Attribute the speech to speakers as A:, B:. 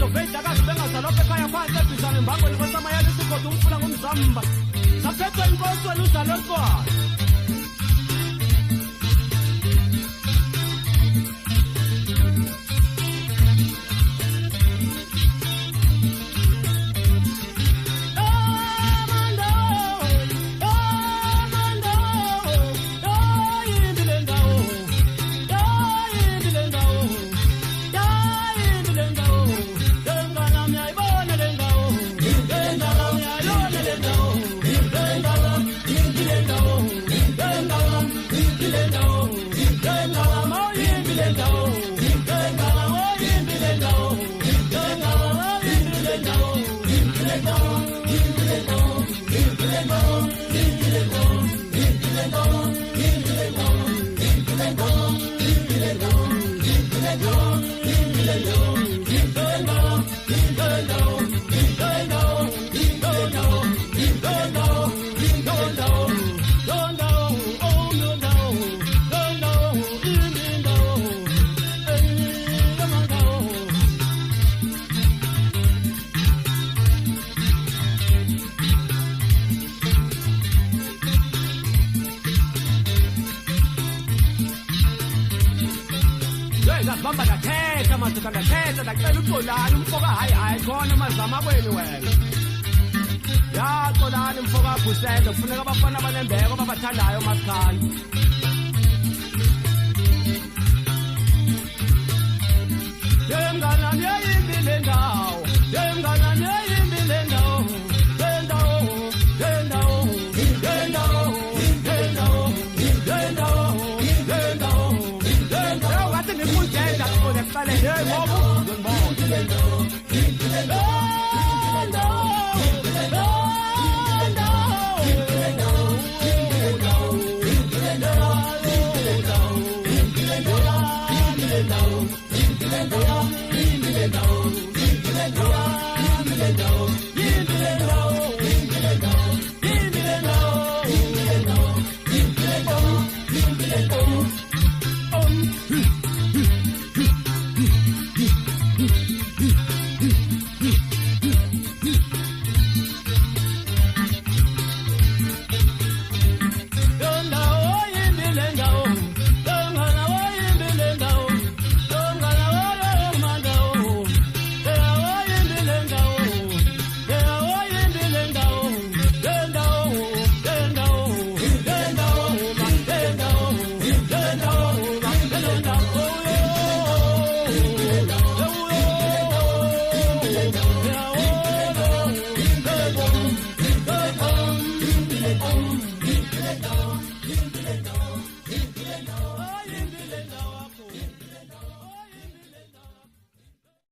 A: bezoveda kazi bengazalopha ekhaya phansi ebhizana embangweni kwesamayela isigoda umfula ngomzamba saphethwa inkosi wena uzalolwayo bamba ndathetha madoda ndathetha ndacela uxolani umfoka hayi khona mazama kwenu wena yaxolani umfoka abhusende kufuneka abafana abanembeko babathandayo masikhala yemnganami yayimbi le ndawo yemnganami yayimbi le ndawo Hey, Bobo, good morning.